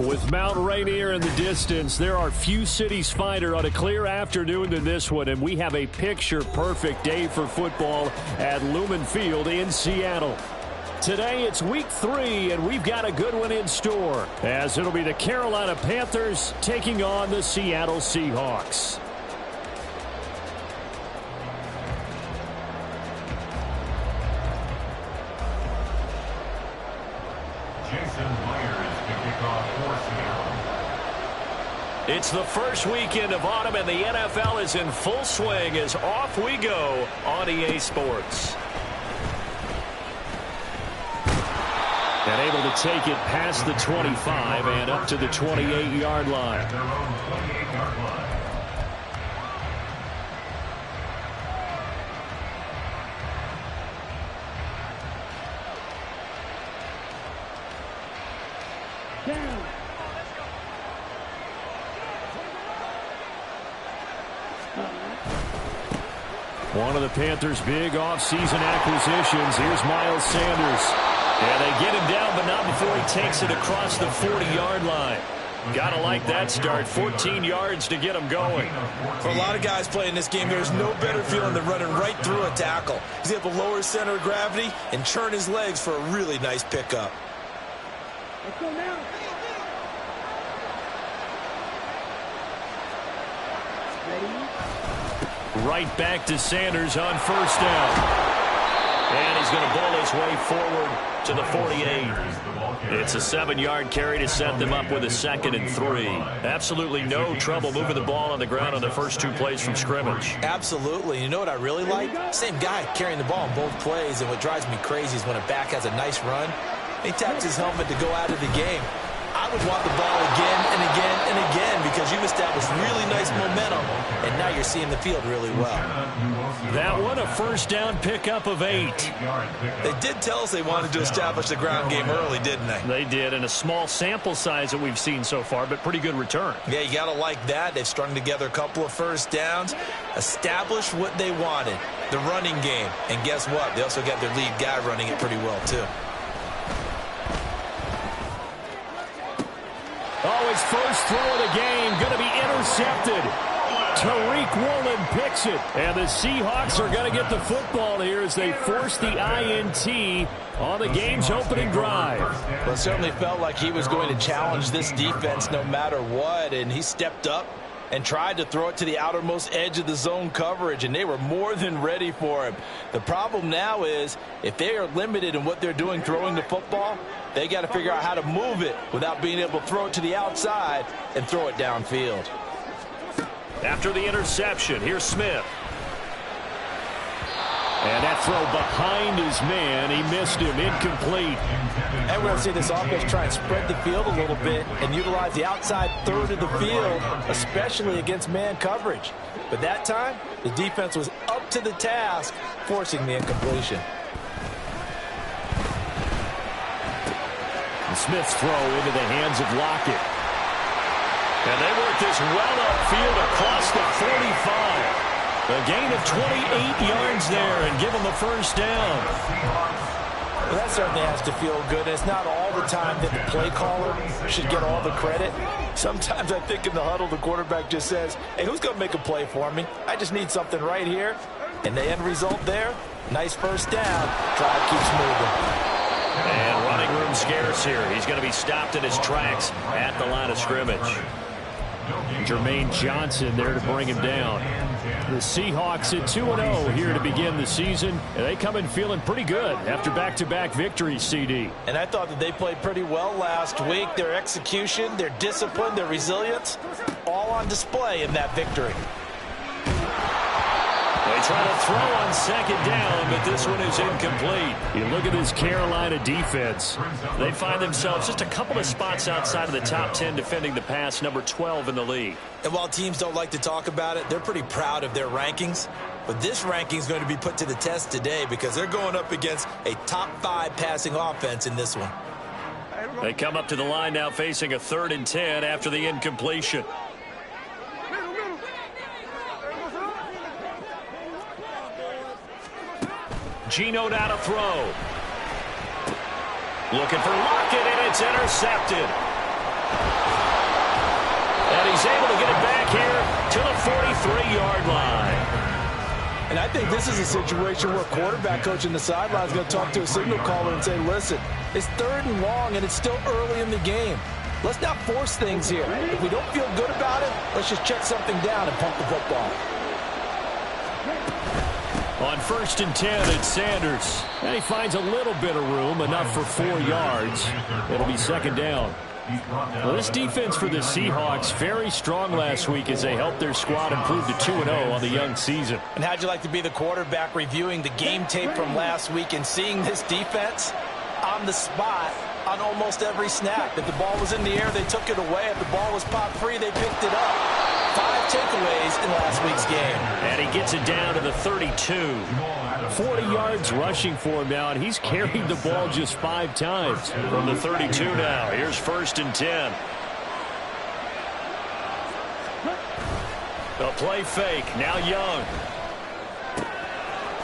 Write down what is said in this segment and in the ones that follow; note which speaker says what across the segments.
Speaker 1: With Mount Rainier in the distance, there are few cities finer on a clear afternoon than this one, and we have a picture-perfect day for football at Lumen Field in Seattle. Today, it's week 3, and we've got a good one in store, as it'll be the Carolina Panthers taking on the Seattle Seahawks. It's the first weekend of autumn, and the NFL is in full swing as off we go on EA Sports. And able to take it past the 25 and up to the 28-yard line. One of the Panthers' big offseason acquisitions. Here's Miles Sanders. And they get him down, but not before he takes it across the 40-yard line. Gotta like that start. 14 yards to get him going.
Speaker 2: For a lot of guys playing this game, there's no better feeling than running right through a tackle. He's able to lower his center of gravity and churn his legs for a really nice pickup.
Speaker 3: Let's go now.
Speaker 1: Right back to Sanders on first down. And he's going to bowl his way forward to the 48. It's a 7-yard carry to set them up with a 2nd and 3. Absolutely no trouble moving the ball on the ground on the first 2 plays from scrimmage.
Speaker 2: Absolutely. You know what I really like? Same guy carrying the ball on both plays, and what drives me crazy is when a back has a nice run, he taps his helmet to go out of the game. I would want the ball again and again and again because you've established really nice momentum, and now you're seeing the field really well.
Speaker 1: That one a first down pickup of 8.
Speaker 2: They did tell us they wanted to establish the ground game early, didn't they?
Speaker 1: They did, and a small sample size that we've seen so far, but pretty good return.
Speaker 2: Yeah, you got to like that. They've strung together a couple of first downs, established what they wanted, the running game. And guess what? They also got their lead guy running it pretty well, too.
Speaker 1: Oh, his first throw of the game going to be intercepted. Tariq Woolen picks it. And the Seahawks are going to get the football here as they force the INT on the game's opening drive.
Speaker 2: Well, it certainly felt like he was going to challenge this defense no matter what, and he stepped up and tried to throw it to the outermost edge of the zone coverage, and they were more than ready for him. The problem now is if they are limited in what they're doing throwing the football, they got to figure out how to move it without being able to throw it to the outside and throw it downfield.
Speaker 1: After the interception, here's Smith. And that throw behind his man. He missed him. Incomplete.
Speaker 2: And we're going to see this offense try and spread the field a little bit and utilize the outside third of the field, especially against man coverage. But that time, the defense was up to the task, forcing the incompletion.
Speaker 1: And Smith's throw into the hands of Lockett. And they work this well upfield across the 45. A gain of 28 yards there and give them the first down.
Speaker 2: Well, that certainly has to feel good. It's not all the time that the play caller should get all the credit. Sometimes I think in the huddle, the quarterback just says, hey, who's going to make a play for me? I just need something right here. And the end result there, nice first down. Drive keeps moving.
Speaker 1: And running room scarce here. He's going to be stopped in his tracks at the line of scrimmage. Jermaine Johnson there to bring him down. The Seahawks at 2-0 here to begin the season. And they come in feeling pretty good after back-to-back victories, CD.
Speaker 2: And I thought that they played pretty well last week. Their execution, their discipline, their resilience, all on display in that victory.
Speaker 1: They try to throw on second down, but this one is incomplete. You look at this Carolina defense. They find themselves just a couple of spots outside of the top 10 defending the pass, number 12 in the league.
Speaker 2: And while teams don't like to talk about it, they're pretty proud of their rankings. But this ranking is going to be put to the test today because they're going up against a top 5 passing offense in this one.
Speaker 1: They come up to the line now facing a 3rd and 10 after the incompletion. Geno down to throw. Looking for Lockett, and it's intercepted. And he's able to get it back here to the 43-yard line.
Speaker 2: And I think this is a situation where quarterback coach in the sideline is going to talk to a signal caller and say, listen, it's 3rd and long, and it's still early in the game. Let's not force things here. If we don't feel good about it, let's just check something down and pump the football.
Speaker 1: On 1st and 10, it's Sanders. And he finds a little bit of room, enough for 4 yards. It'll be 2nd down. Well, this defense for the Seahawks, very strong last week as they helped their squad improve to 2-0 on the young season.
Speaker 2: And how'd you like to be the quarterback reviewing the game tape from last week and seeing this defense on the spot on almost every snap? If the ball was in the air, they took it away. If the ball was popped free, they picked it up. 5 takeaways in last week's game.
Speaker 1: And he gets it down to the 32. 40 yards rushing for him now, and he's carried the ball just 5 times. From the 32 now, here's 1st and 10. The play fake, now Young.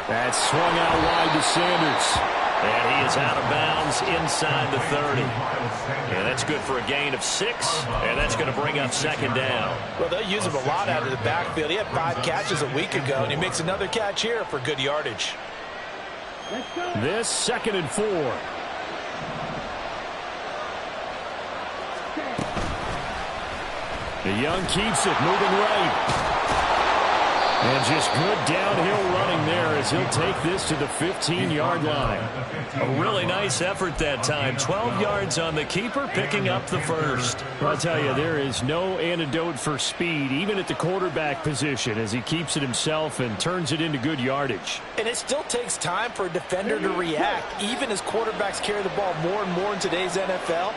Speaker 1: That's swung out wide to Sanders. And he is out of bounds inside the 30. And that's good for a gain of 6, and that's going to bring up 2nd down.
Speaker 2: Well, they'll use him a lot out of the backfield. He had 5 catches a week ago, and he makes another catch here for good yardage.
Speaker 1: This 2nd and 4. The Young keeps it, moving right. And just good downhill running there as he'll take this to the 15-yard line. A really nice effort that time. 12 yards on the keeper, picking up the first. I'll tell you, there is no antidote for speed, even at the quarterback position, as he keeps it himself and turns it into good yardage.
Speaker 2: And it still takes time for a defender to react, even as quarterbacks carry the ball more and more in today's NFL.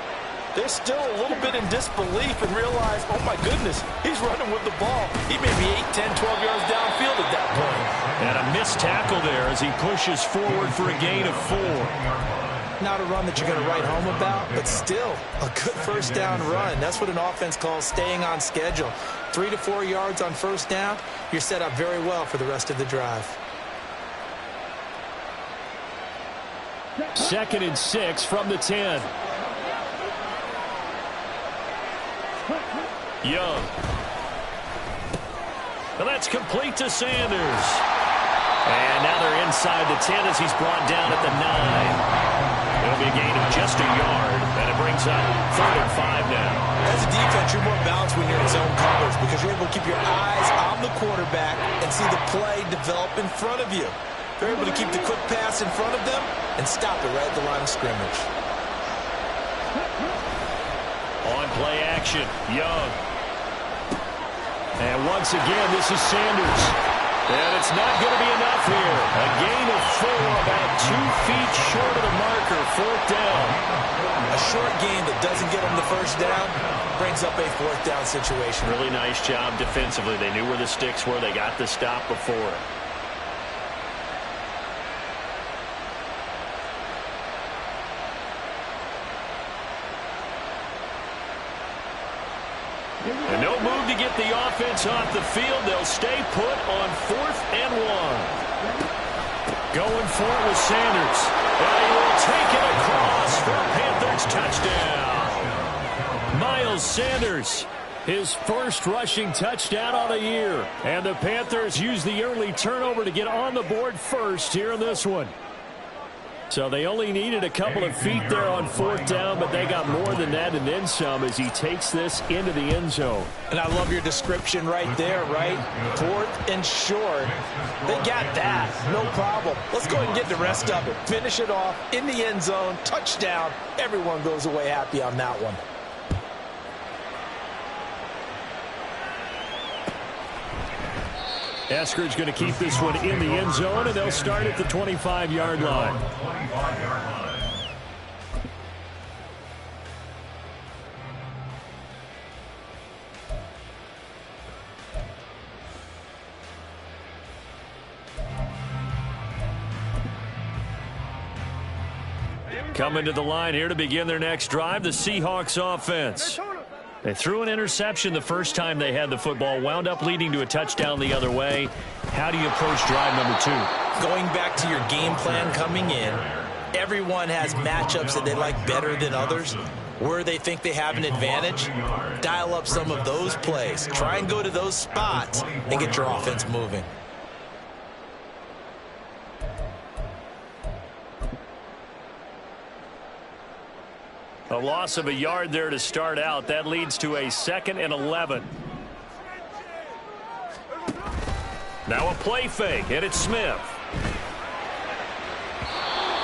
Speaker 2: They're still a little bit in disbelief and realize, oh, my goodness, he's running with the ball. He may be 8, 10, 12 yards downfield at that point.
Speaker 1: And a missed tackle there as he pushes forward for a gain of 4.
Speaker 2: Not a run that you're going to write home about, but still a good 1st down run. That's what an offense calls staying on schedule. 3 to 4 yards on 1st down, you're set up very well for the rest of the drive.
Speaker 1: 2nd and 6 from the 10. Young. Well, that's complete to Sanders. And now they're inside the 10 as he's brought down at the 9. It'll be a gain of just a yard, and it brings up 3rd and 5 now.
Speaker 2: As a defense, you're more balanced when you're in zone coverage because you're able to keep your eyes on the quarterback and see the play develop in front of you. They're able to keep the quick pass in front of them and stop it right at the line of scrimmage.
Speaker 1: On play action, Young. And once again, this is Sanders. And it's not going to be enough here. A gain of 4, about 2 feet short of the marker, 4th down.
Speaker 2: A short gain that doesn't get them the 1st down brings up a 4th down situation.
Speaker 1: Really nice job defensively. They knew where the sticks were. They got the stop before it. And no move to get the offense off the field. They'll stay put on 4th and 1. Going for it with Sanders. And he will take it across for a Panthers touchdown. Miles Sanders, his 1st rushing touchdown on the year. And the Panthers use the early turnover to get on the board first here in this one. So they only needed a couple of feet there on 4th down, but they got more than that and then some as he takes this into the end zone.
Speaker 2: And I love your description right there, right? 4th and short. They got that. No problem. Let's go ahead and get the rest of it. Finish it off in the end zone. Touchdown. Everyone goes away happy on that one.
Speaker 1: Eskridge going to keep this one in the end zone, and they'll start at the 25-yard line. Coming to the line here to begin their next drive, the Seahawks offense. They threw an interception the first time they had the football, wound up leading to a touchdown the other way. How do you approach drive number 2?
Speaker 2: Going back to your game plan coming in, everyone has matchups that they like better than others. where they think they have an advantage, dial up some of those plays. Try and go to those spots and get your offense moving.
Speaker 1: A loss of a yard there to start out. That leads to a 2nd and 11. Now a play fake, and it's Smith.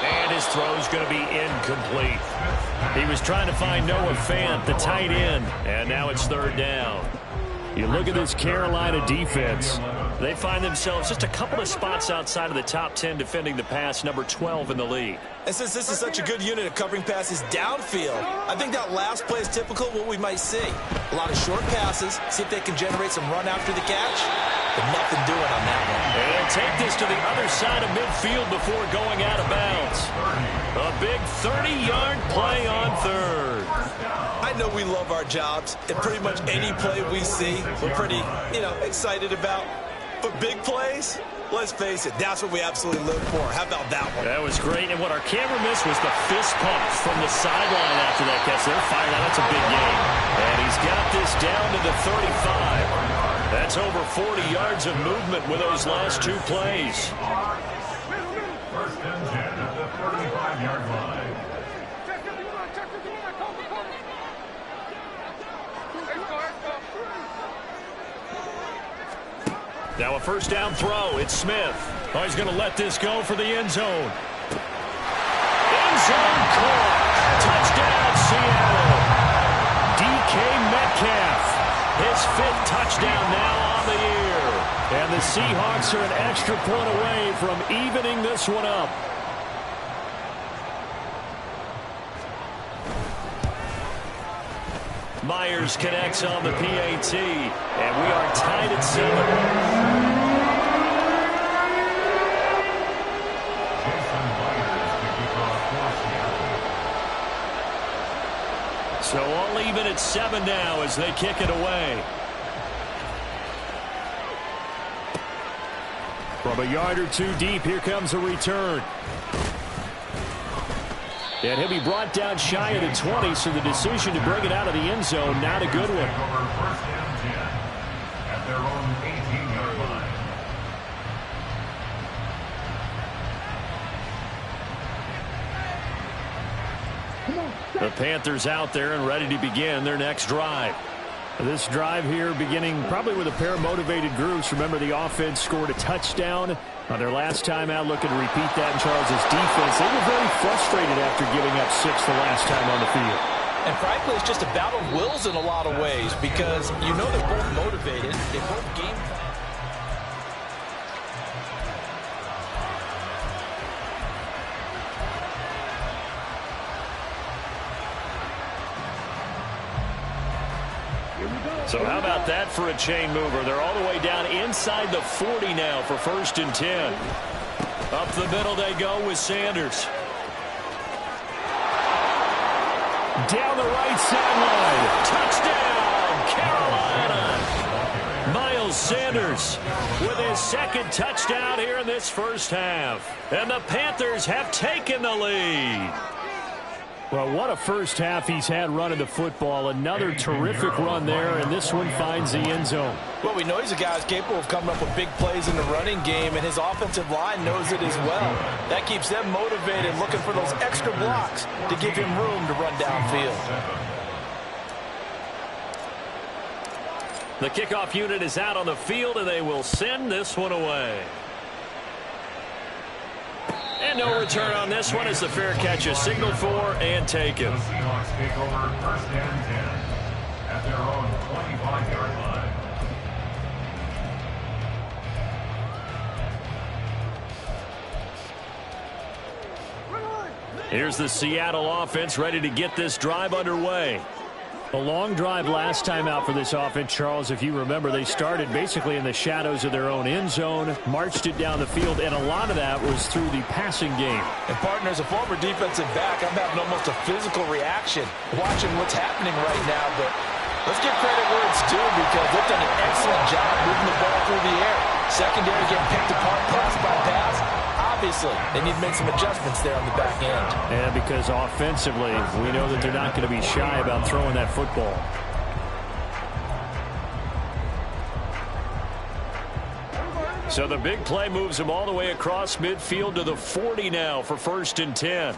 Speaker 1: And his throw's going to be incomplete. He was trying to find Noah Fant, the tight end, and now it's 3rd down. You look at this Carolina defense. They find themselves just a couple of spots outside of the top 10 defending the pass, number 12 in the league.
Speaker 2: And since this is such a good unit of covering passes downfield, I think that last play is typical of what we might see. A lot of short passes, see if they can generate some run after the catch, but nothing doing on that one.
Speaker 1: And take this to the other side of midfield before going out of bounds. A big 30-yard play on 3rd.
Speaker 2: I know we love our jobs, and pretty much any play we see, we're pretty, excited about. But big plays, let's face it, that's what we absolutely live for. How about that one?
Speaker 1: That was great, and what our camera missed was the fist pumps from the sideline after that catch. They're firing out. That's a big game. And he's got this down to the 35. That's over 40 yards of movement with those last 2 plays.
Speaker 4: 1st and 10 at the 35-yard line.
Speaker 1: Now a 1st down throw. It's Smith. Oh, he's going to let this go for the end zone. End zone caught. Touchdown, Seattle. DK Metcalf. His 5th touchdown now on the year. And the Seahawks are an extra point away from evening this one up. Myers connects on the PAT, and we are tied at 7. So all even at 7 now as they kick it away. From a yard or 2 deep, here comes a return. And he'll be brought down shy of the 20, so the decision to bring it out of the end zone, not a good one.
Speaker 4: 1st and 10 at their own 18-yard line.
Speaker 1: The Panthers out there and ready to begin their next drive. This drive here beginning probably with a pair of motivated groups. Remember, the offense scored a touchdown on their last time out. Looking to repeat that in Charles' defense. They were very frustrated after giving up 6 the last time on the field.
Speaker 2: And frankly, it's just a battle of wills in a lot of ways because they're both motivated. They both game plan.
Speaker 1: So how about that for a chain mover? They're all the way down inside the 40 now for 1st and 10. Up the middle they go with Sanders. Down the right sideline. Touchdown, Carolina. Miles Sanders with his 2nd touchdown here in this 1st half. And the Panthers have taken the lead. Well, what a 1st half he's had running the football. Another terrific run there, and this one finds the end zone.
Speaker 2: Well, we know he's a guy who's capable of coming up with big plays in the running game, and his offensive line knows it as well. That keeps them motivated, looking for those extra blocks to give him room to run downfield.
Speaker 1: The kickoff unit is out on the field, and they will send this one away. And no return on this one as the fair catch is signaled for and taken.
Speaker 4: The Seahawks take over 1st and 10 at their own 25-yard line.
Speaker 1: Here's the Seattle offense ready to get this drive underway. A long drive last time out for this offense, Charles. If you remember, they started basically in the shadows of their own end zone, marched it down the field, and a lot of that was through the passing game.
Speaker 2: And, partner, as a former defensive back, I'm having almost a physical reaction watching what's happening right now. But let's give credit where it's due because they've done an excellent job moving the ball through the air. Secondary getting picked apart pass by pass. Obviously, they need to make some adjustments there on the back end.
Speaker 1: And because offensively, we know that they're not going to be shy about throwing that football. So the big play moves him all the way across midfield to the 40 now for 1st and 10.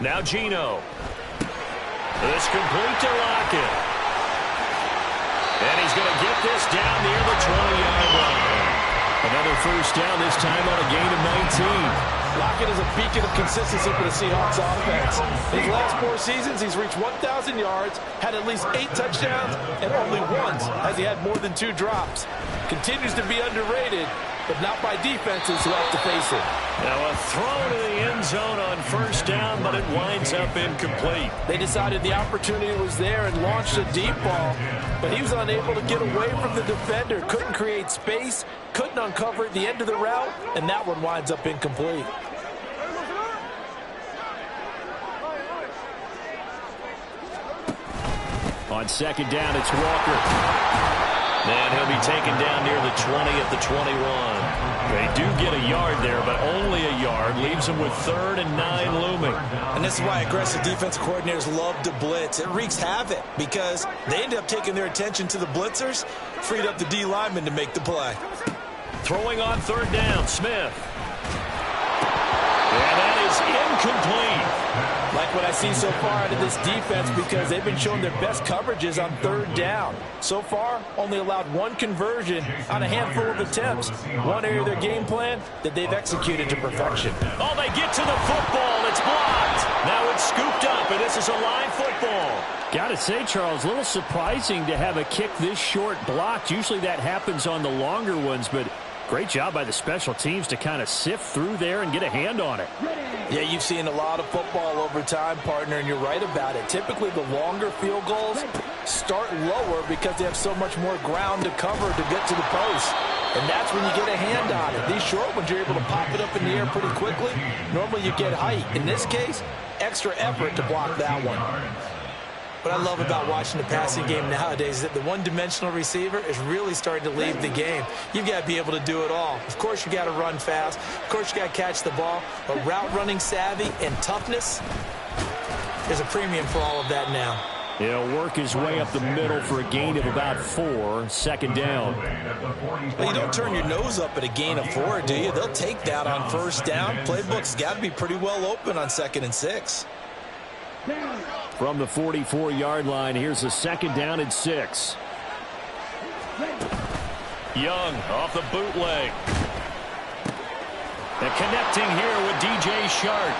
Speaker 1: Now Gino. This complete to Lockett. And he's going to get this down near the 20-yard line. Another first down, this time on a gain of 19.
Speaker 2: Lockett is a beacon of consistency for the Seahawks offense. His last 4 seasons, he's reached 1,000 yards, had at least 8 touchdowns, and only once has he had more than 2 drops. Continues to be underrated, but not by defenses who have to face it.
Speaker 1: Now a throw to the end zone on first down, but it winds up incomplete.
Speaker 2: They decided the opportunity was there and launched a deep ball, but he was unable to get away from the defender, couldn't create space, couldn't uncover at the end of the route, and that one winds up incomplete.
Speaker 1: On second down, it's Walker. And he'll be taken down near the 20 at the 21. They do get a yard there, but only a yard. Leaves them with 3rd and 9 looming.
Speaker 2: And this is why aggressive defensive coordinators love to blitz. It wreaks havoc because they end up taking their attention to the blitzers, freed up the D lineman to make the play.
Speaker 1: Throwing on 3rd down, Smith. And that is incomplete.
Speaker 2: Like what I see so far out of this defense because they've been showing their best coverages on 3rd down. So far, only allowed 1 conversion on a handful of attempts. One area of their game plan that they've executed to perfection.
Speaker 1: Oh, they get to the football. It's blocked. Now it's scooped up, and this is a live football. Got to say, Charles, a little surprising to have a kick this short blocked. Usually that happens on the longer ones, but great job by the special teams to kind of sift through there and get a hand on it.
Speaker 2: Yeah, you've seen a lot of football over time, partner, and you're right about it. Typically, the longer field goals start lower because they have so much more ground to cover to get to the post. And that's when you get a hand on it. These short ones, you're able to pop it up in the air pretty quickly. Normally, you get height. In this case, extra effort to block that one. What I love about watching the passing game nowadays is that the one-dimensional receiver is really starting to leave the game. You've got to be able to do it all. Of course, you got to run fast. Of course, you got to catch the ball. But route running savvy and toughness, there's a premium for all of that now.
Speaker 1: He'll work his way up the middle for a gain of about 4. 2nd down.
Speaker 2: Well, you don't turn your nose up at a gain of 4, do you? They'll take that on 1st down. Playbook's got to be pretty well open on 2nd and 6.
Speaker 1: From the 44-yard line, here's a 2nd down and 6. Young off the bootleg. And connecting here with DJ Shark.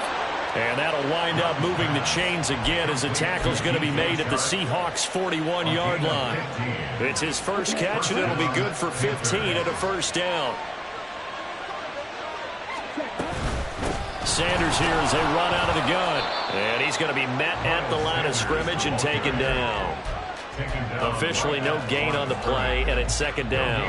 Speaker 1: And that'll wind up moving the chains again as the tackle's going to be made at the Seahawks' 41-yard line. It's his first catch, and it'll be good for 15 at a 1st down. Sanders here as they run out of the gun. And he's going to be met at the line of scrimmage and taken down. Officially no gain on the play, and it's 2nd down.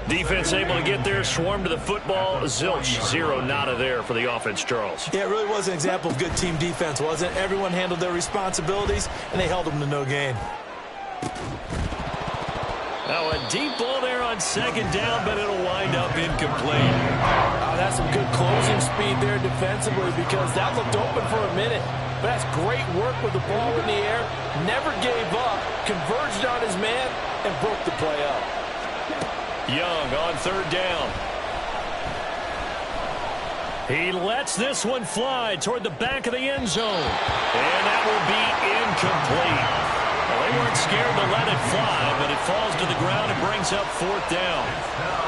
Speaker 1: Defense able to get there, swarm to the football. Zilch, 0 nada there for the offense, Charles.
Speaker 2: Yeah, it really was an example of good team defense, wasn't it? Everyone handled their responsibilities, and they held them to no gain.
Speaker 1: Now a deep ball there on 2nd down, but it'll wind up incomplete.
Speaker 2: That's some good closing speed there defensively because that looked open for a minute. But that's great work with the ball in the air. Never gave up, converged on his man, and broke the play up.
Speaker 1: Young on 3rd down. He lets this one fly toward the back of the end zone. And that will be incomplete. Well, they weren't scared to let it fly, but it falls to the ground and brings up 4th down.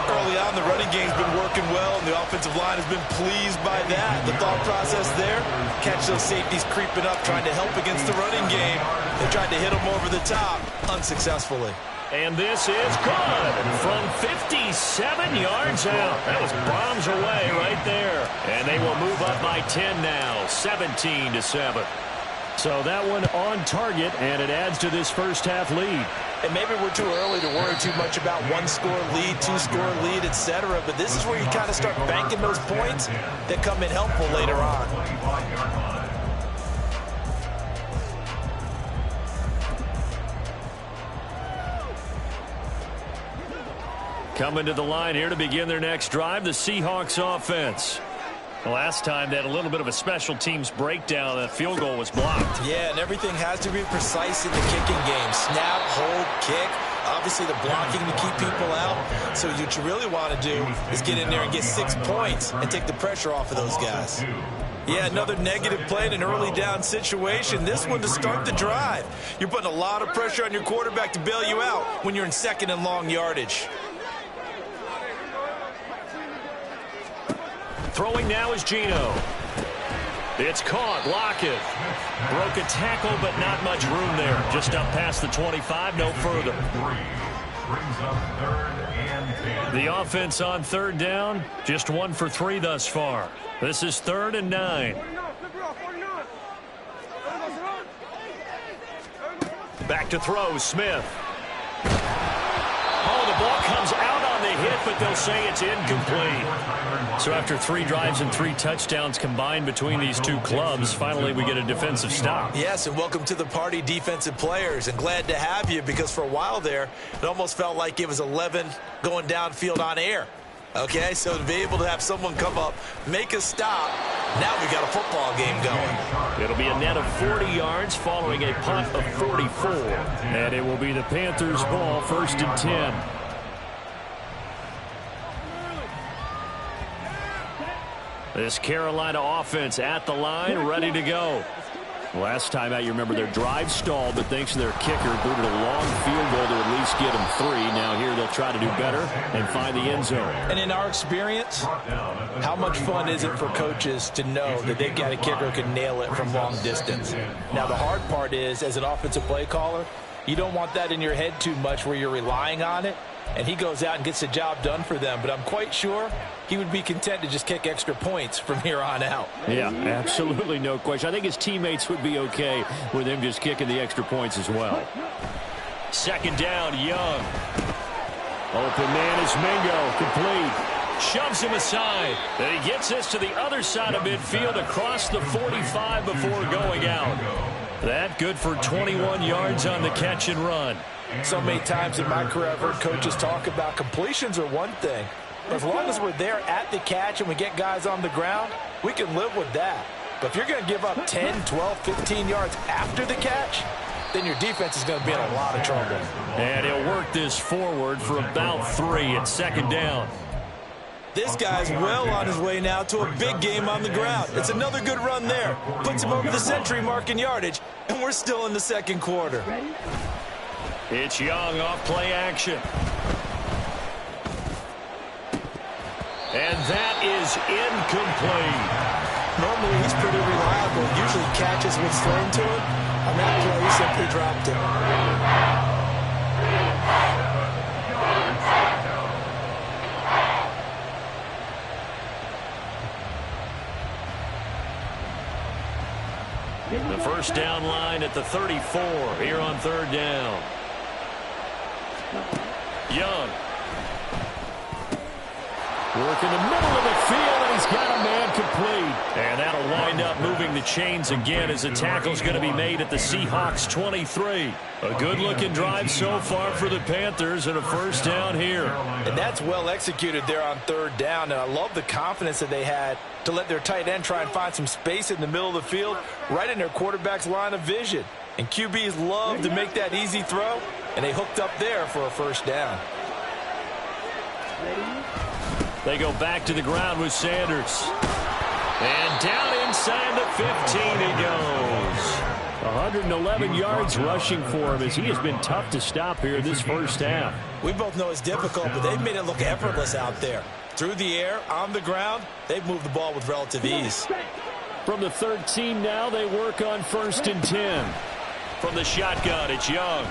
Speaker 2: Early on, the running game's been working well, and the offensive line has been pleased by that. The thought process there, catch those safeties creeping up, trying to help against the running game. They tried to hit them over the top, unsuccessfully.
Speaker 1: And this is good from 57 yards out. That was bombs away right there. And they will move up by 10 now, 17-7. So that one on target, and it adds to this first half lead.
Speaker 2: And maybe we're too early to worry too much about 1-score lead, 2-score lead, etc. But this is where you kind of start banking those points that come in helpful later on.
Speaker 1: Coming to the line here to begin their next drive, the Seahawks offense. The last time they had a little bit of a special teams breakdown. That field goal was blocked.
Speaker 2: Yeah, and everything has to be precise in the kicking game. Snap, hold, kick. Obviously, the blocking to keep people out. So what you really want to do is get in there and get 6 points and take the pressure off of those guys. Yeah, another negative play in an early down situation. This one to start the drive. You're putting a lot of pressure on your quarterback to bail you out when you're in second and long yardage.
Speaker 1: Throwing now is Geno. It's caught. Lockett broke a tackle, but not much room there. Just up past the 25, no further. The offense on third down, just 1 for 3 thus far. This is 3rd and 9. Back to throw, Smith. Oh, the ball comes out on the hit, but they'll say it's incomplete. So after 3 drives and 3 touchdowns combined between these two clubs, finally we get a defensive stop.
Speaker 2: Yes, and welcome to the party, defensive players, and glad to have you, because for a while there, it almost felt like it was 11 going downfield on air. Okay, so to be able to have someone come up, make a stop, now we got a football game going.
Speaker 1: It'll be a net of 40 yards following a punt of 44. And it will be the Panthers' ball, 1st and 10. This Carolina offense at the line, ready to go. Last time out, you remember their drive stalled, but thanks to their kicker, booted a long field goal to at least get them 3. Now here they'll try to do better and find the end zone.
Speaker 2: And in our experience, how much fun is it for coaches to know that they've got a kicker who can nail it from long distance? Now the hard part is, as an offensive play caller, you don't want that in your head too much where you're relying on it, and he goes out and gets the job done for them. But I'm quite sure he would be content to just kick extra points from here on out.
Speaker 1: Yeah, absolutely no question. I think his teammates would be okay with him just kicking the extra points as well. 2nd down, Young. Open man is Mingo, complete. Shoves him aside. And he gets this to the other side of midfield across the 45 before going out. That good for 21 yards on the catch and run.
Speaker 2: So many times in my career I've heard coaches talk about completions are one thing. As long as we're there at the catch and we get guys on the ground, we can live with that. But if you're going to give up 10, 12, 15 yards after the catch, then your defense is going to be in a lot of trouble.
Speaker 1: And he'll work this forward for about 3 at 2nd down.
Speaker 2: This guy's well on his way now to a big game on the ground. It's another good run there. Puts him over the century mark in yardage, and we're still in the 2nd quarter.
Speaker 1: It's Young off play action. And that is incomplete.
Speaker 2: Normally he's pretty reliable. Usually catches what's thrown to him. On that play, he simply dropped it.
Speaker 1: The 1st down line at the 34 here on 3rd down. Young. Working the middle of the field, and he's got a man complete. And that'll wind up moving the chains again as the tackle's going to be made at the Seahawks 23. A good-looking drive so far for the Panthers, and a 1st down here.
Speaker 2: And that's well executed there on 3rd down, and I love the confidence that they had to let their tight end try and find some space in the middle of the field, right in their quarterback's line of vision. And QBs love to make that easy throw, and they hooked up there for a 1st down.
Speaker 1: They go back to the ground with Sanders. And down inside the 15 he goes. 111 yards rushing for him as he has been tough to stop here this 1st half.
Speaker 2: We both know it's difficult, but they've made it look effortless out there. Through the air, on the ground, they've moved the ball with relative ease.
Speaker 1: From the 13 now, they work on 1st and 10. From the shotgun, it's Young.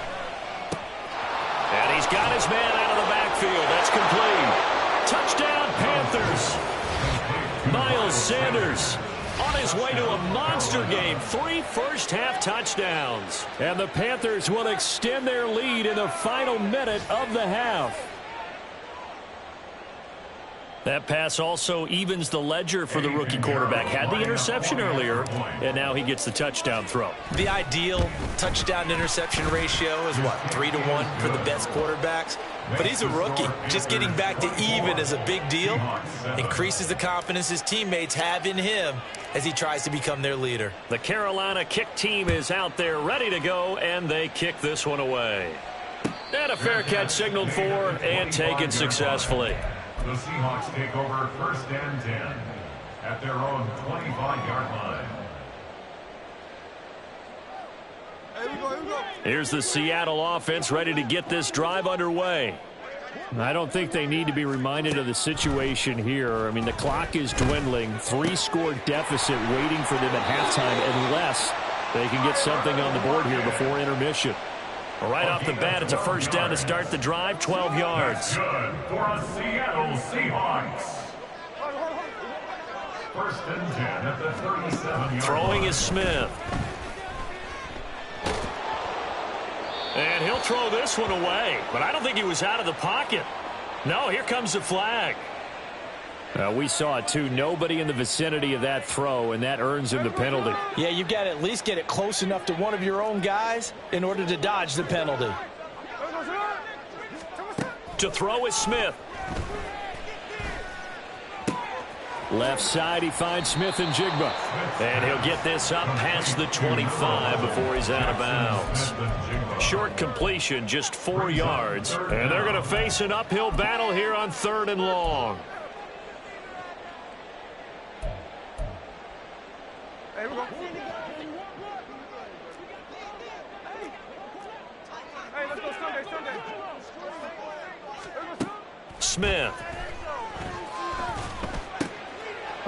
Speaker 1: And he's got his man out of the backfield. That's complete. Touchdown, Panthers. Miles Sanders on his way to a monster game. 3 first-half touchdowns. And the Panthers will extend their lead in the final minute of the half. That pass also evens the ledger for the rookie quarterback. Had the interception earlier, and now he gets the touchdown throw.
Speaker 2: The ideal touchdown-interception ratio is, what, 3-to-1 for the best quarterbacks? But he's a rookie. Just getting back to even is a big deal. Increases the confidence his teammates have in him as he tries to become their leader.
Speaker 1: The Carolina kick team is out there ready to go, and they kick this one away. And a fair catch signaled for and taken successfully.
Speaker 4: The Seahawks take over 1st and 10 at their own 25-yard line.
Speaker 1: Here's the Seattle offense ready to get this drive underway. I don't think they need to be reminded of the situation here. I mean, the clock is dwindling. 3-score deficit waiting for them at halftime unless they can get something on the board here before intermission. Right off the bat, it's a first down to start the drive, 12 yards.
Speaker 4: Good for a Seattle Seahawks. 1st and 10 at the 37-yard line.
Speaker 1: Throwing is Smith. And he'll throw this one away, but I don't think he was out of the pocket. No, here comes the flag. We saw it too. Nobody in the vicinity of that throw, and that earns him the penalty.
Speaker 2: Yeah, you've got to at least get it close enough to one of your own guys in order to dodge the penalty.
Speaker 1: To throw is Smith. Left side, he finds Smith and Jigba. And he'll get this up past the 25 before he's out of bounds. Short completion, just 4 yards. And they're going to face an uphill battle here on 3rd and long. Smith.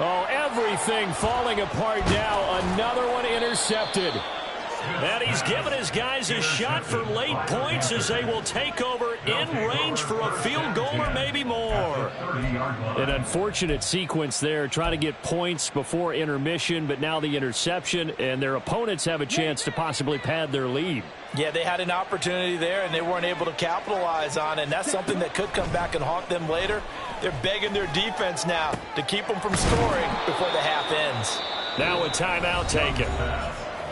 Speaker 1: Oh, everything falling apart now. Another one intercepted. And he's given his guys a shot for late points as they will take over in range for a field goal or maybe more. An unfortunate sequence there, trying to get points before intermission, but now the interception, and their opponents have a chance to possibly pad their lead.
Speaker 2: Yeah, they had an opportunity there, and they weren't able to capitalize on it, and that's something that could come back and haunt them later. They're begging their defense now to keep them from scoring before the half ends.
Speaker 1: Now a timeout taken.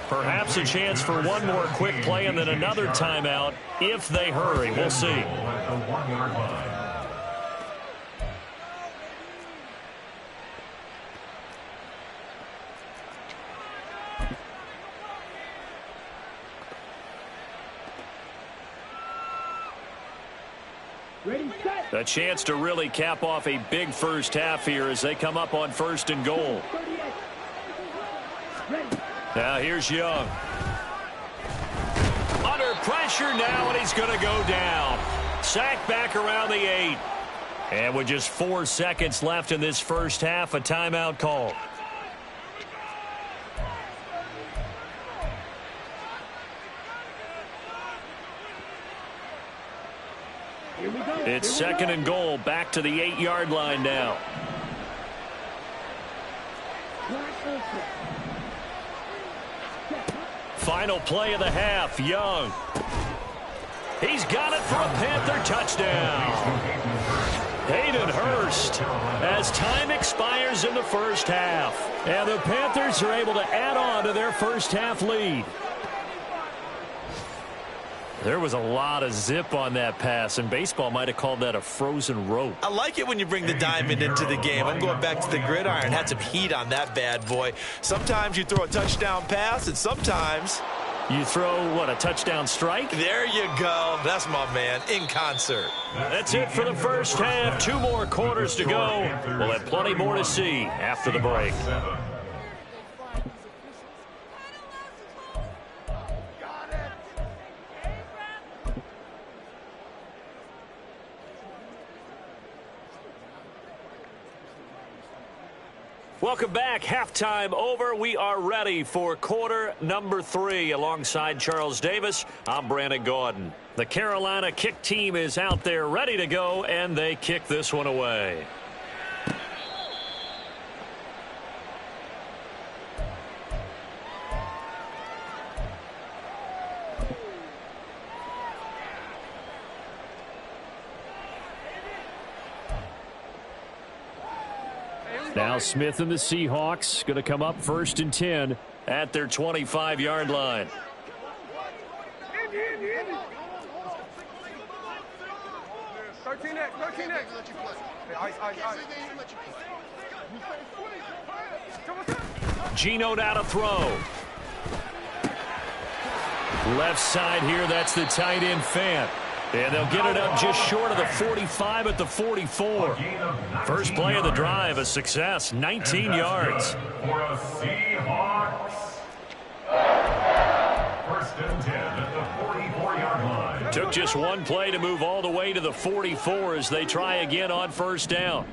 Speaker 1: Perhaps a chance for one more quick play and then another timeout if they hurry. We'll see. A chance to really cap off a big first half here as they come up on 1st and goal. Now here's Young. Under pressure now, and he's going to go down. Sacked back around the 8. And with just 4 seconds left in this first half, a timeout call. It's 2nd and goal, back to the 8-yard line now. Final play of the half, Young. He's got it for a Panther touchdown. Hayden Hurst as time expires in the first half. And the Panthers are able to add on to their first half lead. There was a lot of zip on that pass, and baseball might have called that a frozen rope.
Speaker 2: I like it when you bring the diamond into the game. I'm going back to the gridiron. Had some heat on that bad boy. Sometimes you throw a touchdown pass, and sometimes
Speaker 1: you throw, what, a touchdown strike?
Speaker 2: There you go. That's my man, in concert.
Speaker 1: That's it for the first half. 2 more quarters to go. We'll have plenty more to see after the break. Welcome back. Halftime over. We are ready for quarter number 3. Alongside Charles Davis, I'm Brandon Gaudin. The Carolina kick team is out there ready to go, and they kick this one away. Now Smith and the Seahawks going to come up 1st and 10 at their 25-yard line. Geno now to throw. Left side here, that's the tight end Fant. And they'll get it up just short of the 45 at the 44. First play of the drive, a success, 19 yards.
Speaker 4: For a Seahawks. 1st and 10 at the 44-yard line.
Speaker 1: Took just one play to move all the way to the 44 as they try again on 1st down.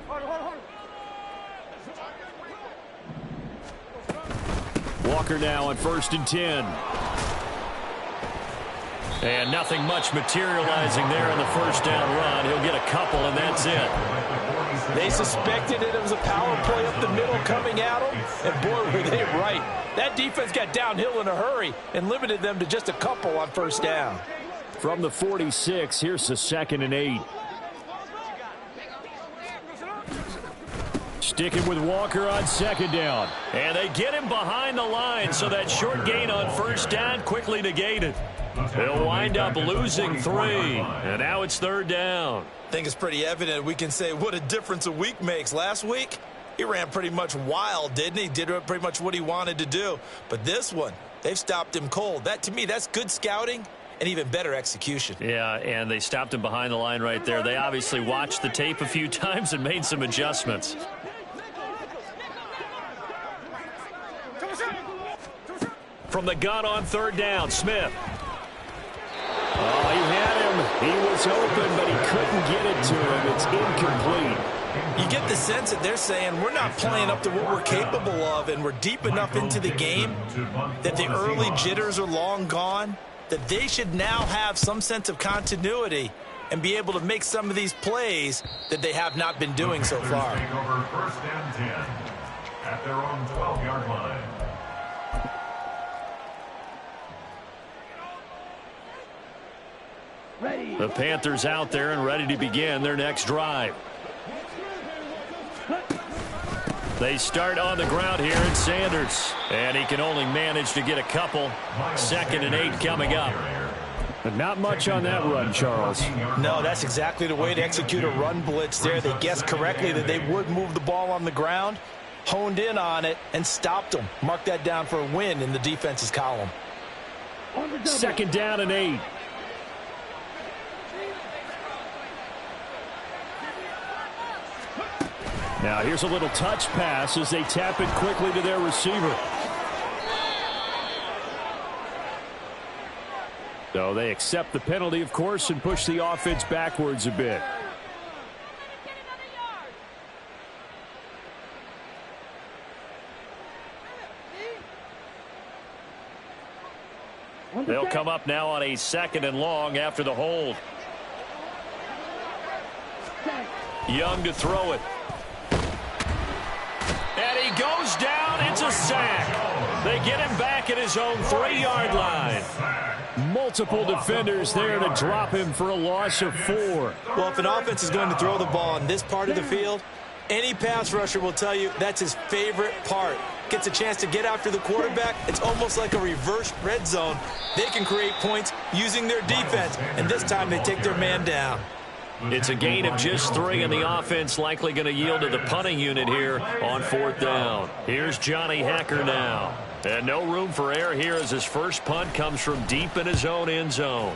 Speaker 1: Walker now on 1st and 10. And nothing much materializing there on the 1st down run. He'll get a couple, and that's it.
Speaker 2: They suspected it was a power play up the middle coming at them, and boy, were they right. That defense got downhill in a hurry and limited them to just a couple on 1st down.
Speaker 1: From the 46, here's the 2nd and 8. Sticking with Walker on 2nd down. And they get him behind the line, so that short gain on 1st down quickly negated. They'll wind up losing 3, and now it's 3rd down.
Speaker 2: I think it's pretty evident we can say what a difference a week makes. Last week, he ran pretty much wild, didn't he? Did pretty much what he wanted to do. But this one, they've stopped him cold. That, to me, that's good scouting and even better execution.
Speaker 1: Yeah, and they stopped him behind the line right there. They obviously watched the tape a few times and made some adjustments. From the gun on 3rd down, Smith. Oh, he had him. He was open, but he couldn't get it to him. It's incomplete.
Speaker 2: You get the sense that they're saying we're not playing up to what we're capable of, and we're deep enough into the game that the early jitters are long gone, that they should now have some sense of continuity and be able to make some of these plays that they have not been doing so far.
Speaker 4: Take over 1st and 10 at their own 12-yard line.
Speaker 1: The Panthers out there and ready to begin their next drive. They start on the ground here in Sanders. And he can only manage to get a couple. 2nd and 8 coming up. But not much on that run, Charles.
Speaker 2: No, that's exactly the way to execute a run blitz there. They guessed correctly that they would move the ball on the ground, honed in on it, and stopped them. Mark that down for a win in the defense's column.
Speaker 1: 2nd down and 8. Now here's a little touch pass as they tap it quickly to their receiver. So they accept the penalty, of course, and push the offense backwards a bit. They'll come up now on a 2nd and long after the hold. Young to throw it. And he goes down. It's a sack. They get him back at his own 3-yard line. Multiple defenders there to drop him for a loss of 4.
Speaker 2: Well, if an offense is going to throw the ball on this part of the field, any pass rusher will tell you that's his favorite part. Gets a chance to get after the quarterback. It's almost like a reverse red zone. They can create points using their defense, and this time they take their man down.
Speaker 1: It's a gain of just 3, and the offense likely going to yield to the punting unit here on 4th down. Here's Johnny Hecker now. And no room for error here as his first punt comes from deep in his own end zone.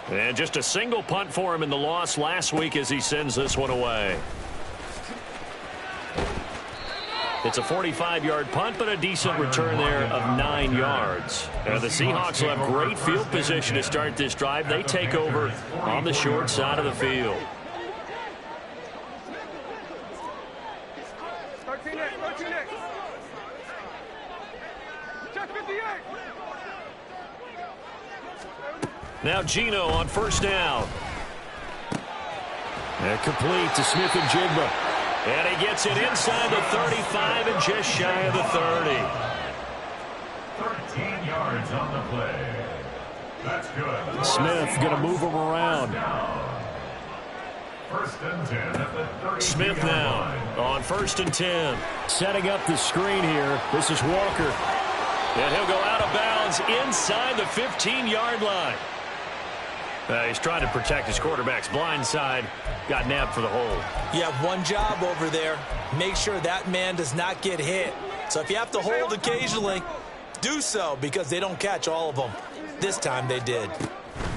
Speaker 1: And just a single punt for him in the loss last week as he sends this one away. It's a 45-yard punt, but a decent return there of 9 yards. The Seahawks will have great field position to start this drive. They take over on the short side of the field. Now Geno on 1st down. And complete to Smith and Jigba. And he gets it inside the 35 and just shy of the 30.
Speaker 4: 13 yards on the play. That's good.
Speaker 1: Smith going to move him around.
Speaker 4: First and 10 at the 30.
Speaker 1: Smith now on 1st and 10. Setting up the screen here. This is Walker. And he'll go out of bounds inside the 15-yard line. He's trying to protect his quarterback's blind side. Got nabbed for the hold.
Speaker 2: You have one job over there. Make sure that man does not get hit. So if you have to hold occasionally, do so, because they don't catch all of them. This time they did.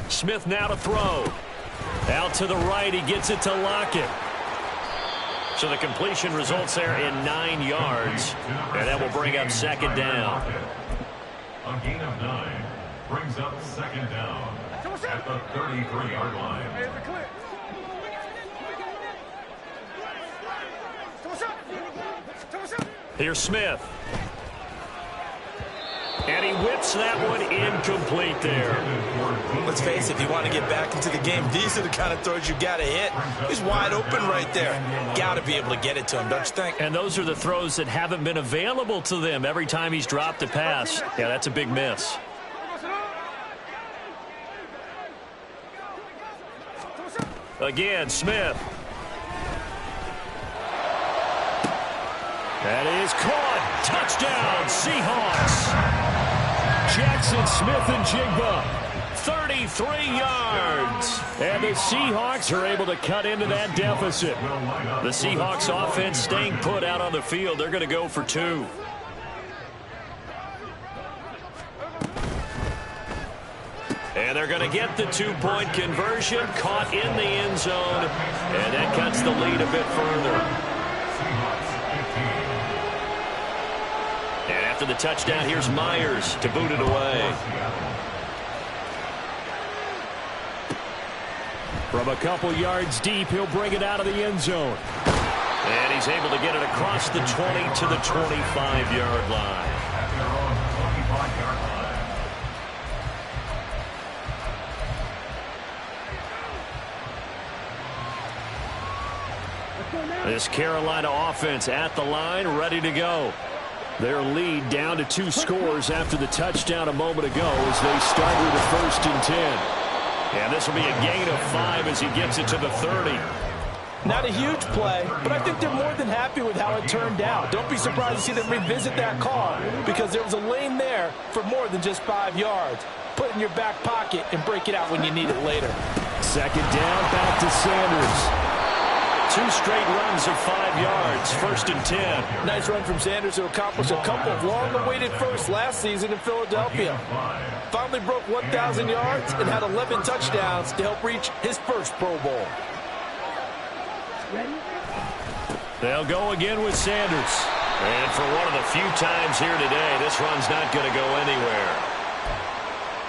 Speaker 1: Smith now to throw. Out to the right. He gets it to Lockett. So the completion results there in 9 yards. And that will bring up 2nd down.
Speaker 4: A gain of 9 brings up 2nd down at the 33-yard line.
Speaker 1: Here's Smith. And he whips that one incomplete there.
Speaker 2: Let's face it, if you want to get back into the game, these are the kind of throws you got to hit. He's wide open right there. Got to be able to get it to him, don't you think?
Speaker 1: And those are the throws that haven't been available to them every time he's dropped a pass. Yeah, that's a big miss. Again, Smith. That is caught. Touchdown, Seahawks. Jackson Smith and Jigba. 33 yards. And the Seahawks are able to cut into that deficit. The Seahawks offense staying put out on the field. They're going to go for 2. And they're going to get the 2-point conversion. Caught in the end zone. And that cuts the lead a bit further. And after the touchdown, here's Myers to boot it away. From a couple yards deep, he'll bring it out of the end zone. And he's able to get it across the 20 to the 25-yard line. This Carolina offense at the line, ready to go. Their lead down to 2 scores after the touchdown a moment ago as they start with a 1st and 10. And this will be a gain of 5 as he gets it to the 30.
Speaker 2: Not a huge play, but I think they're more than happy with how it turned out. Don't be surprised to see them revisit that call, because there was a lane there for more than just 5 yards. Put it in your back pocket and break it out when you need it later.
Speaker 1: 2nd down, back to Sanders. 2 straight runs of 5 yards, 1st and 10.
Speaker 2: Nice run from Sanders to accomplish a couple of long-awaited firsts last season in Philadelphia. Finally broke 1,000 yards and had 11 touchdowns to help reach his first Pro Bowl.
Speaker 1: They'll go again with Sanders. And for one of the few times here today, this run's not going to go anywhere.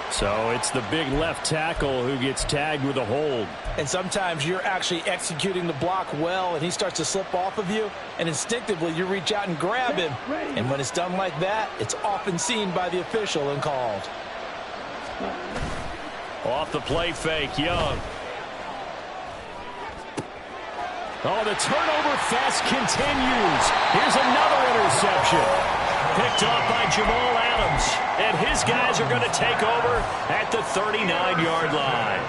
Speaker 1: So it's the big left tackle who gets tagged with a hold.
Speaker 2: And sometimes you're actually executing the block well, and he starts to slip off of you, and instinctively you reach out and grab him. And when it's done like that, it's often seen by the official and called.
Speaker 1: Off the play fake, Young. Oh, the turnover fest continues. Here's another interception. Picked off by Jamal Adams. And his guys are going to take over at the 39-yard line.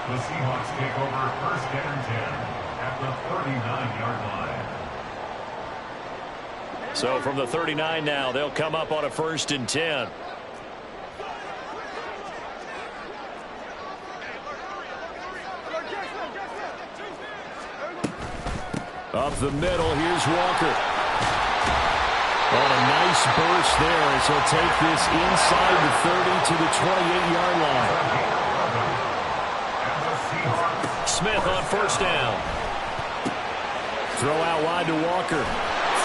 Speaker 4: The Seahawks take over 1st and 10 at the 39-yard line.
Speaker 1: So from the 39 now, they'll come up on a 1st and 10. Up the middle, here's Walker. On a nice burst there as he'll take this inside the 30 to the 28-yard line. Smith on 1st down. Throw out wide to Walker.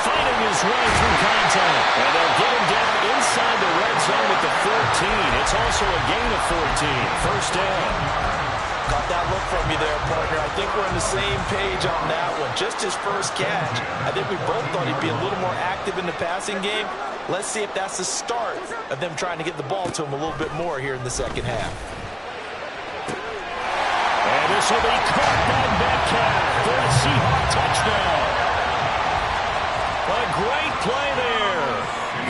Speaker 1: Fighting his way through contact. And they'll get him down inside the red zone at the 14. It's also a gain of 14. 1st down.
Speaker 2: Got that look from you there, partner. I think we're on the same page on that one. Just his first catch. I think we both thought he'd be a little more active in the passing game. Let's see if that's the start of them trying to get the ball to him a little bit more here in the 2nd half.
Speaker 1: And this will be caught by Metcalf for a Seahawk touchdown. A great play there.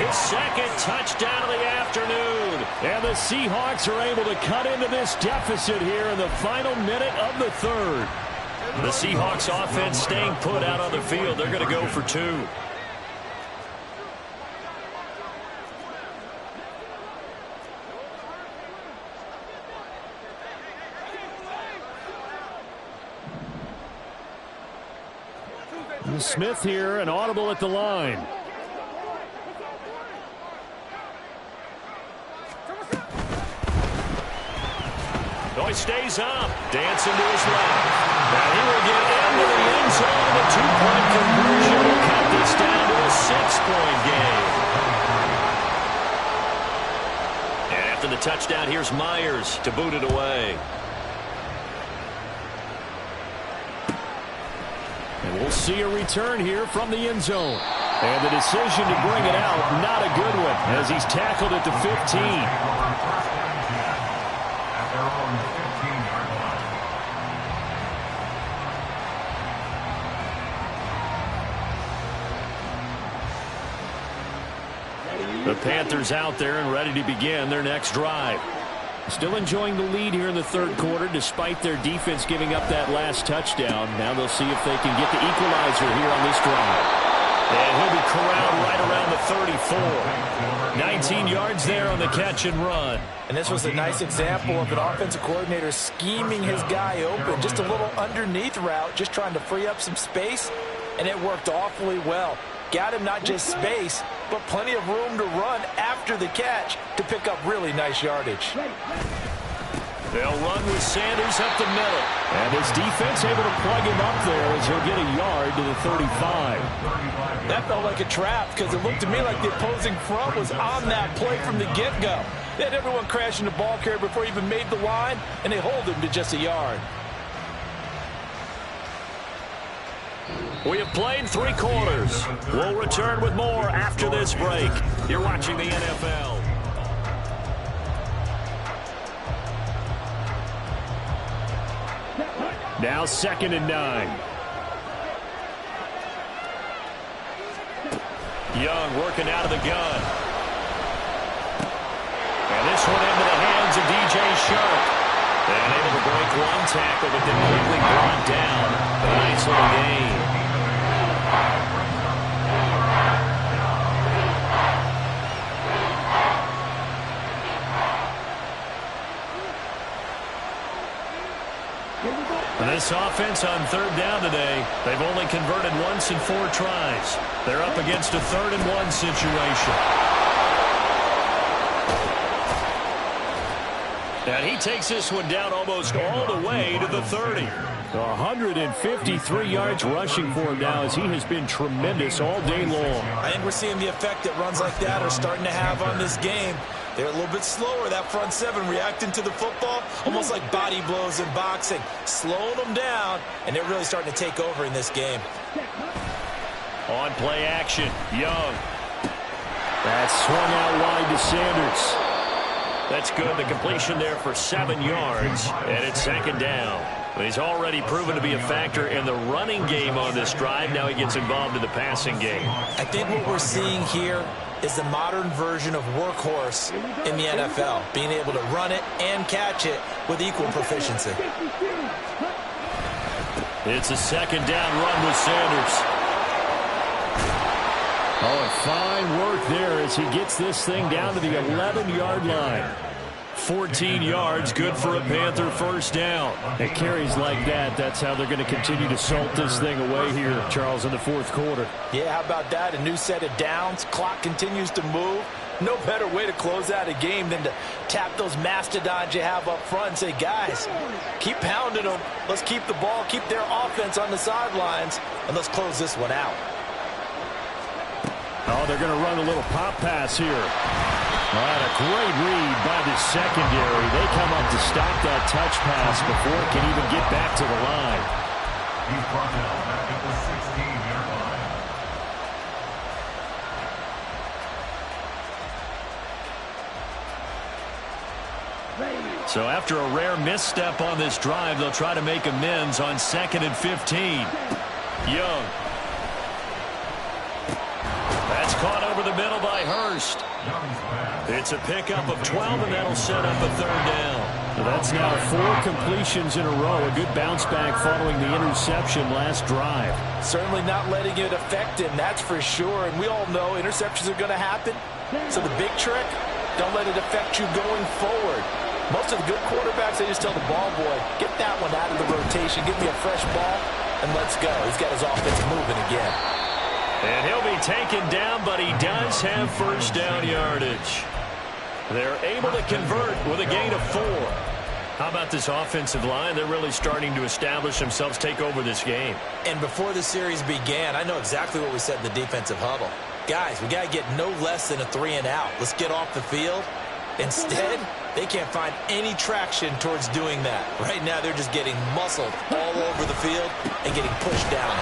Speaker 1: His 2nd touchdown of the afternoon. And the Seahawks are able to cut into this deficit here in the final minute of the 3rd. The Seahawks offense staying put out on the field. They're going to go for 2. Smith here, an audible at the line. Oh, he stays up, dancing to his left. Now he will get into the end zone. The 2-point conversion will cut this down to a 6-point game. And after the touchdown, here's Myers to boot it away. And we'll see a return here from the end zone. And the decision to bring it out, not a good one, as he's tackled at the 15. The Panthers out there and ready to begin their next drive. Still enjoying the lead here in the third quarter despite their defense giving up that last touchdown. Now they'll see if they can get the equalizer here on this drive. And he'll be corralled right around the 34. 19 yards there on the catch and run.
Speaker 2: And this was a nice example of an offensive coordinator scheming his guy open. Just a little underneath route, just trying to free up some space, and it worked awfully well. Got him not just space, but plenty of room to run after the catch to pick up really nice yardage.
Speaker 1: They'll run with Sanders up the middle. And his defense able to plug him up there as he'll get a yard to the 35.
Speaker 2: That felt like a trap because it looked to me like the opposing front was on that play from the get-go. They had everyone crashing the ball carrier before he even made the line, and they hold him to just a yard.
Speaker 1: We have played 3 quarters. We'll return with more after this break. You're watching the NFL. Now 2nd and 9. Young working out of the gun. And this one into the hands of DJ Shark. And able to break one tackle, but then quickly brought down. A nice little gain. This offense on 3rd down today, they've only converted once in 4 tries. They're up against a 3rd and 1 situation. And he takes this one down almost all the way to the 30. 153 yards rushing for him now as he has been tremendous all day long.
Speaker 2: I think we're seeing the effect that runs like that are starting to have on this game. They're a little bit slower, that front 7 reacting to the football, almost like body blows in boxing, slowing them down, and they're really starting to take over in this game.
Speaker 1: On play action, Young. That's swung out wide to Sanders. That's good. The completion there for 7 yards, and it's 2nd down. But he's already proven to be a factor in the running game on this drive. Now he gets involved in the passing game.
Speaker 2: I think what we're seeing here is the modern version of workhorse in the NFL, being able to run it and catch it with equal proficiency.
Speaker 1: It's a 2nd down run with Sanders. Oh, and fine work there as he gets this thing down to the 11-yard line. 14 yards, good for a Panther 1st down. It carries like that. That's how they're going to continue to salt this thing away here, Charles, in the 4th quarter.
Speaker 2: Yeah, how about that? A new set of downs. Clock continues to move. No better way to close out a game than to tap those mastodons you have up front and say, guys, keep pounding them. Let's keep the ball, keep their offense on the sidelines, and let's close this one out.
Speaker 1: Oh, they're going to run a little pop pass here. And a great read by the secondary. They come up to stop that touch pass before it can even get back to the line.
Speaker 4: He's brought down back at the 16-yard line.
Speaker 1: So after a rare misstep on this drive, they'll try to make amends on 2nd and 15. Young. That's caught over the middle by Hurst. It's a pickup of 12, and that'll set up a 3rd down. That's now 4 completions in a row. A good bounce back following the interception last drive.
Speaker 2: Certainly not letting it affect him, that's for sure. And we all know interceptions are going to happen. So the big trick, don't let it affect you going forward. Most of the good quarterbacks, they just tell the ball boy, get that one out of the rotation, give me a fresh ball, and let's go. He's got his offense moving again.
Speaker 1: And he'll be taken down, but he does have first down yardage. They're able to convert with a gain of 4. How about this offensive line? They're really starting to establish themselves, take over this game.
Speaker 2: And before the series began, I know exactly what we said in the defensive huddle. Guys, we got to get no less than a 3-and-out. Let's get off the field. Instead, they can't find any traction towards doing that. Right now, they're just getting muscled all over the field and getting pushed down.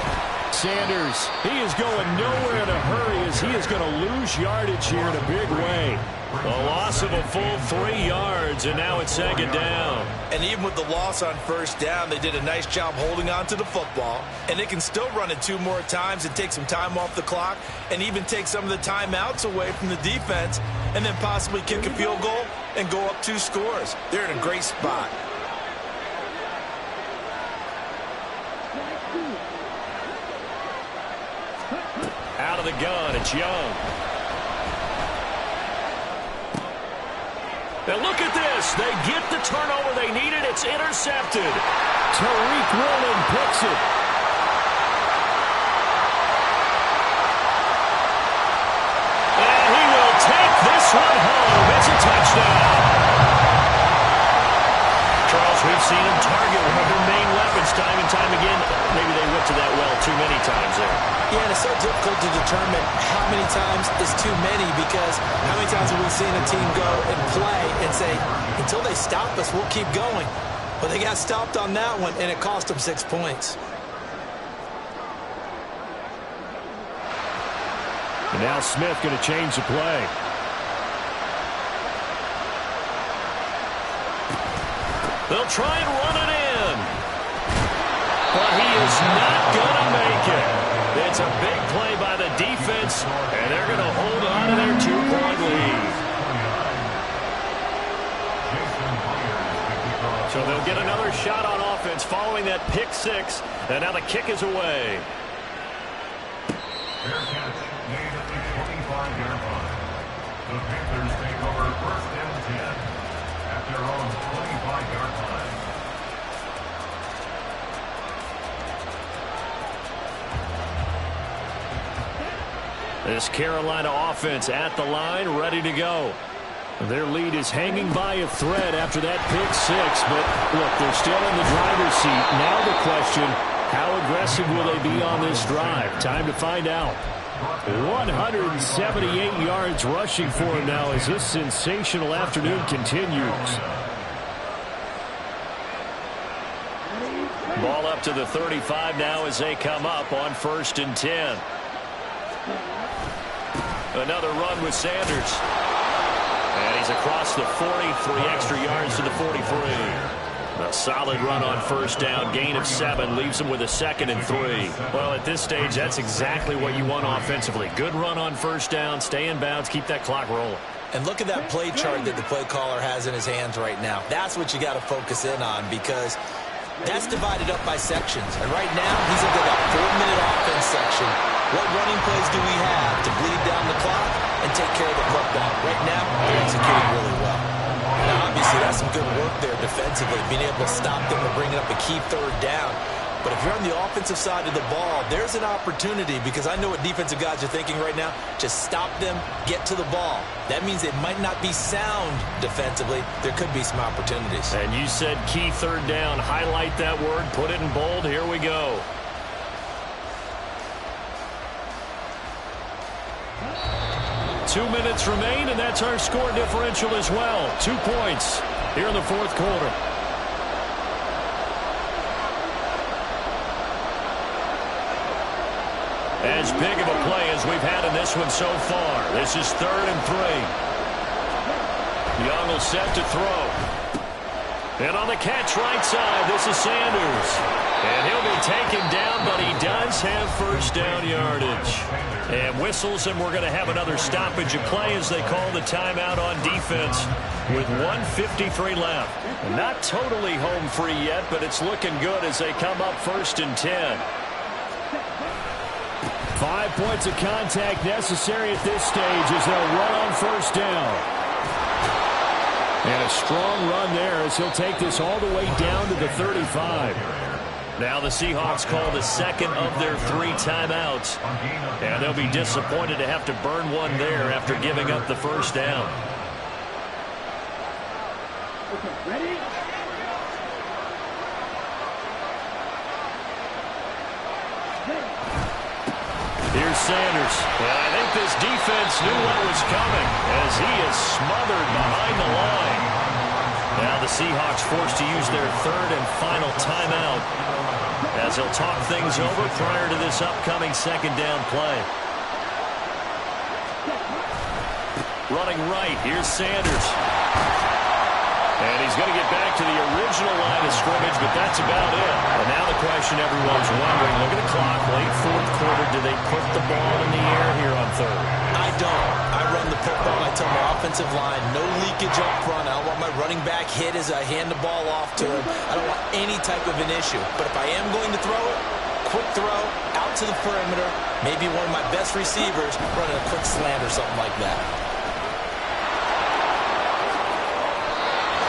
Speaker 1: Sanders, he is going nowhere in a hurry as he is going to lose yardage here in a big way. A loss of a full 3 yards, and now it's second down.
Speaker 2: And even with the loss on first down, they did a nice job holding on to the football. And they can still run it 2 more times and take some time off the clock and even take some of the timeouts away from the defense and then possibly kick a field goal and go up 2 scores. They're in a great spot.
Speaker 1: Out of the gun, it's Young. And look at this. They get the turnover they needed. It's intercepted. Tariq Woolen picks it. And he will take this one home. It's a touchdown. Charles, we've seen him target one of their main weapons time and time again. Maybe they went to that well too many times there.
Speaker 2: Yeah, and it's so difficult to determine how many times is too many because how many times have we seen a team go and play and say, until they stop us, we'll keep going. But they got stopped on that one, and it cost them 6 points.
Speaker 1: And now Smith going to change the play. They'll try and run it in. But he is not going to make it. It's a big play by the defense, and they're going to hold on to their 2-point lead. So they'll get another shot on offense following that pick 6, and now the kick is away.
Speaker 4: Fair catch made at the 25-yard line. The Panthers take over first and 10 at their own 25-yard line.
Speaker 1: This Carolina offense at the line, ready to go. Their lead is hanging by a thread after that pick 6, but look, they're still in the driver's seat. Now the question, how aggressive will they be on this drive? Time to find out. 178 yards rushing for him now as this sensational afternoon continues. Ball up to the 35 now as they come up on first and 10. Another run with Sanders. And he's across the 40, 3 extra yards to the 43. A solid run on first down, gain of 7, leaves him with a 2nd and 3. Well, at this stage, that's exactly what you want offensively. Good run on first down, stay in bounds, keep that clock rolling.
Speaker 2: And look at that play chart that the play caller has in his hands right now. That's what you got to focus in on because that's divided up by sections. And right now, he's into that 4-minute offense section. What running plays do we have to bleed down the clock and take care of the football? Right now, they're executing really well. Now, obviously, that's some good work there defensively, being able to stop them and bring it up a key 3rd down. But if you're on the offensive side of the ball, there's an opportunity because I know what defensive guys are thinking right now. Just stop them, get to the ball. That means it might not be sound defensively. There could be some opportunities.
Speaker 1: And you said key 3rd down. Highlight that word, put it in bold. Here we go. Two minutes remain, and that's our score differential as well. 2 points here in the 4th quarter. As big of a play as we've had in this one so far. This is 3rd and 3. Young will set to throw. And on the catch right side, this is Sanders. And he'll be taken down, but he does have first down yardage. And whistles, and we're going to have another stoppage of play as they call the timeout on defense with 1:53 left. And not totally home free yet, but it's looking good as they come up 1st and 10. 5 points of contact necessary at this stage as they'll run on first down. And a strong run there as he'll take this all the way down to the 35. Now the Seahawks call the second of their 3 timeouts. And they'll be disappointed to have to burn one there after giving up the first down.
Speaker 3: Ready?
Speaker 1: Here's Sanders. And I think this defense knew what was coming as he is smothered behind the line. Now the Seahawks forced to use their 3rd and final timeout as they'll talk things over prior to this upcoming 2nd down play. Running right, here's Sanders. And he's going to get back to the original line of scrimmage, but that's about it. And now the question everyone's wondering, look at the clock, late 4th quarter, do they put the ball in the air here on 3rd?
Speaker 2: I don't. I run the football. I tell my offensive line, no leakage up front. I don't want my running back hit as I hand the ball off to him. I don't want any type of an issue. But if I am going to throw it, quick throw, out to the perimeter, maybe one of my best receivers running a quick slant or something like that.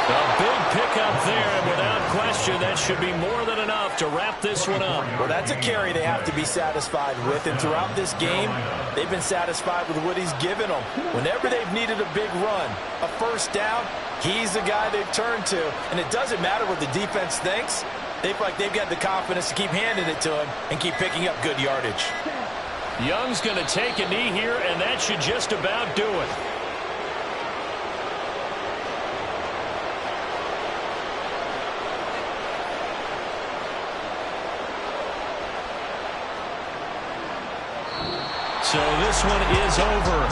Speaker 1: A big pickup there, and without question, that should be more than enough to wrap this one up.
Speaker 2: Well, that's a carry they have to be satisfied with, and throughout this game, they've been satisfied with what he's given them. Whenever they've needed a big run, a first down, he's the guy they've turned to, and it doesn't matter what the defense thinks. They feel like they've got the confidence to keep handing it to him and keep picking up good yardage.
Speaker 1: Young's going to take a knee here, and that should just about do it. So this one is over.